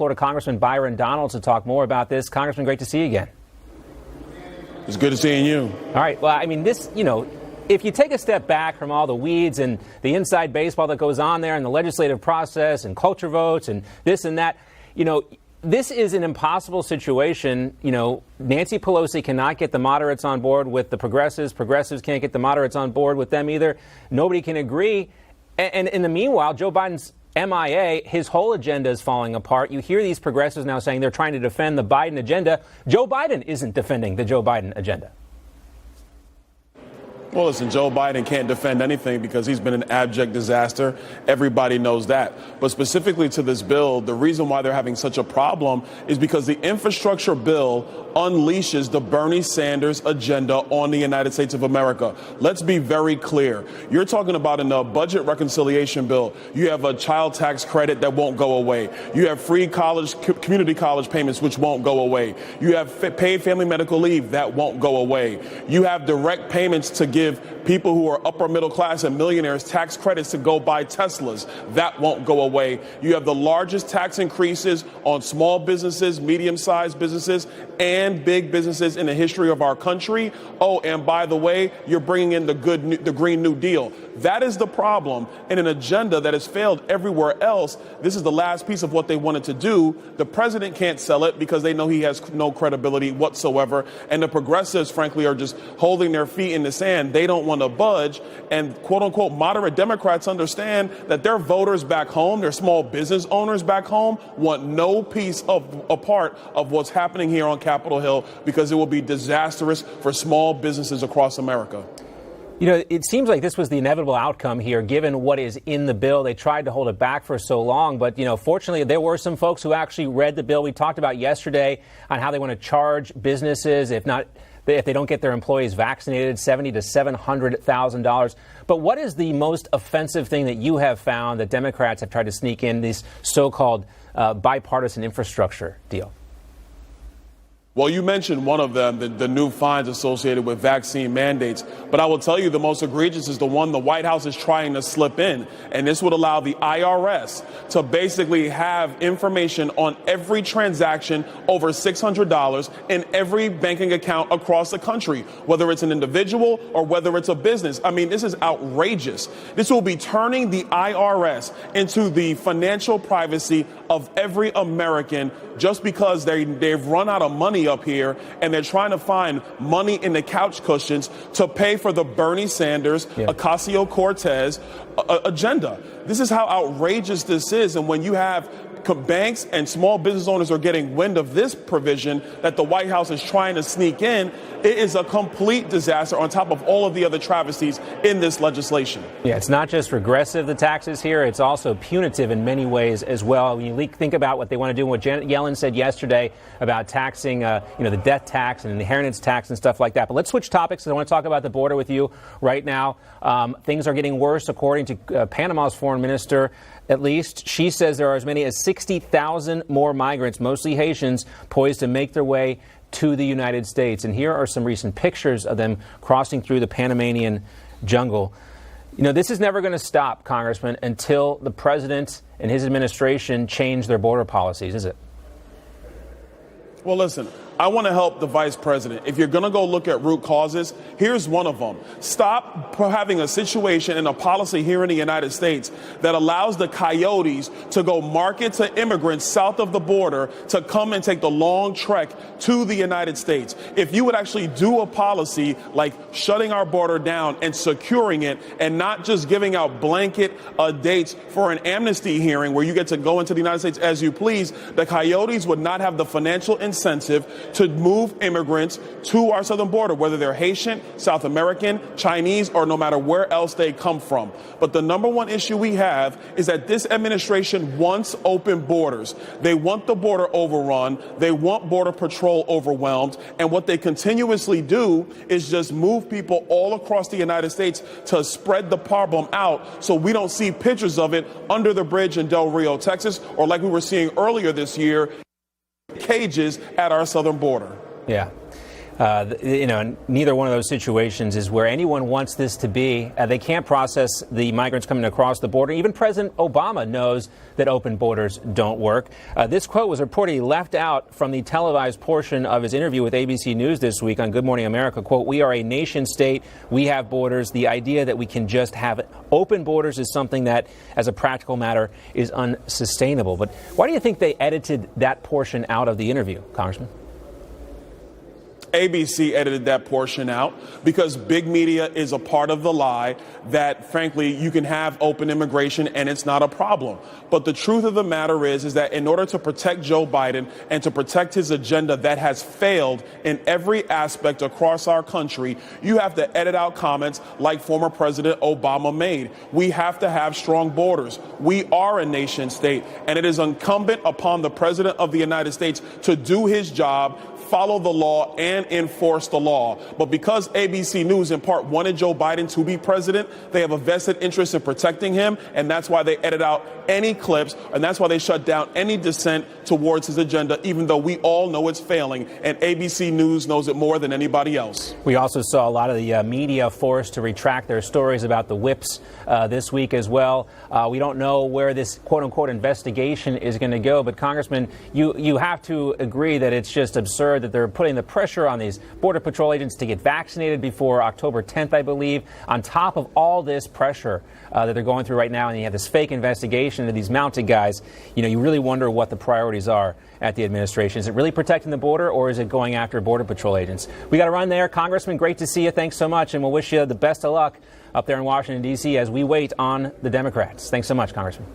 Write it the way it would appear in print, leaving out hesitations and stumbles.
Florida Congressman Byron Donalds to talk more about this. Congressman, great to see you again. It's good to seeing you. All right. Well, I mean, this, if you take a step back from all the weeds and the inside baseball that goes on there and the legislative process and cloture votes and this and that, this is an impossible situation. Nancy Pelosi cannot get the moderates on board with the progressives. Progressives can't get the moderates on board with them either. Nobody can agree. And in the meanwhile, Joe Biden's MIA, his whole agenda is falling apart. You hear these progressives now saying they're trying to defend the Biden agenda. Joe Biden isn't defending the Joe Biden agenda. Well, listen, Joe Biden can't defend anything because he's been an abject disaster. Everybody knows that. But specifically to this bill, the reason why they're having such a problem is because the infrastructure bill unleashes the Bernie Sanders agenda on the United States of America. Let's be very clear. You're talking about in the budget reconciliation bill, you have a child tax credit that won't go away. You have free community college payments, which won't go away. You have paid family medical leave that won't go away. You have direct payments to give people who are upper middle class and millionaires tax credits to go buy Teslas. That won't go away. You have the largest tax increases on small businesses, medium-sized businesses, and big businesses in the history of our country. Oh, and by the way, you're bringing in the Green New Deal. That is the problem in an agenda that has failed everywhere else. This is the last piece of what they wanted to do. The president can't sell it because they know he has no credibility whatsoever. And the progressives, frankly, are just holding their feet in the sand. They don't want to budge. And quote unquote, moderate Democrats understand that their voters back home, their small business owners back home, want no piece of a part of what's happening here on Capitol Hill because it will be disastrous for small businesses across America. It seems like this was the inevitable outcome here, given what is in the bill. They tried to hold it back for so long. But, fortunately, there were some folks who actually read the bill. We talked about yesterday on how they want to charge businesses, if they don't get their employees vaccinated, $70,000 to $700,000. But what is the most offensive thing that you have found that Democrats have tried to sneak in this so-called bipartisan infrastructure deal? Well, you mentioned one of them, the new fines associated with vaccine mandates. But I will tell you the most egregious is the one the White House is trying to slip in. And this would allow the IRS to basically have information on every transaction over $600 in every banking account across the country, whether it's an individual or whether it's a business. I mean, this is outrageous. This will be turning the IRS into the financial privacy of every American just because they've run out of money up here and they're trying to find money in the couch cushions to pay for the Bernie Sanders, Ocasio-Cortez agenda. This is how outrageous this is. And when you have banks and small business owners are getting wind of this provision that the White House is trying to sneak in, it is a complete disaster on top of all of the other travesties in this legislation. Yeah, it's not just regressive, the taxes here. It's also punitive in many ways as well. When you think about what they want to do and what Janet Yellen said yesterday about taxing, the death tax and inheritance tax and stuff like that. But let's switch topics. I want to talk about the border with you right now. Things are getting worse, according to Panama's foreign minister. At least she says there are as many as 60,000 more migrants, mostly Haitians, poised to make their way to the United States. And here are some recent pictures of them crossing through the Panamanian jungle. This is never going to stop, Congressman, until the president and his administration change their border policies, is it? Well, listen, I want to help the vice president. If you're going to go look at root causes, here's one of them. Stop having a situation and a policy here in the United States that allows the coyotes to go market to immigrants south of the border to come and take the long trek to the United States. If you would actually do a policy like shutting our border down and securing it and not just giving out blanket dates for an amnesty hearing where you get to go into the United States as you please, the coyotes would not have the financial incentive to move immigrants to our southern border, whether they're Haitian, South American, Chinese, or no matter where else they come from. But the number one issue we have is that this administration wants open borders. They want the border overrun. They want Border Patrol overwhelmed. And what they continuously do is just move people all across the United States to spread the problem out so we don't see pictures of it under the bridge in Del Rio, Texas, or like we were seeing earlier this year, cages at our southern border. Yeah. Neither one of those situations is where anyone wants this to be. They can't process the migrants coming across the border. Even President Obama knows that open borders don't work. This quote was reportedly left out from the televised portion of his interview with ABC News this week on Good Morning America. Quote, "We are a nation state. We have borders. The idea that we can just have open borders is something that, as a practical matter, is unsustainable." But why do you think they edited that portion out of the interview, Congressman? ABC edited that portion out because big media is a part of the lie that, frankly, you can have open immigration and it's not a problem. But the truth of the matter is that in order to protect Joe Biden and to protect his agenda that has failed in every aspect across our country, you have to edit out comments like former President Obama made. We have to have strong borders. We are a nation state, and it is incumbent upon the President of the United States to do his job, follow the law, and enforce the law. But because ABC News in part wanted Joe Biden to be president, they have a vested interest in protecting him, and that's why they edit out any clips, and that's why they shut down any dissent towards his agenda, even though we all know it's failing, and ABC News knows it more than anybody else. We also saw a lot of the media forced to retract their stories about the whips this week as well. We don't know where this quote-unquote investigation is going to go, but Congressman, you have to agree that it's just absurd that they're putting the pressure on these Border Patrol agents to get vaccinated before October 10th, I believe, on top of all this pressure that they're going through right now, and you have this fake investigation of these mounted guys. You really wonder what the priorities are at the administration. Is it really protecting the border, or is it going after Border Patrol agents? We got to run there. Congressman, great to see you. Thanks so much, and we'll wish you the best of luck up there in Washington, D.C. as we wait on the Democrats. Thanks so much, Congressman.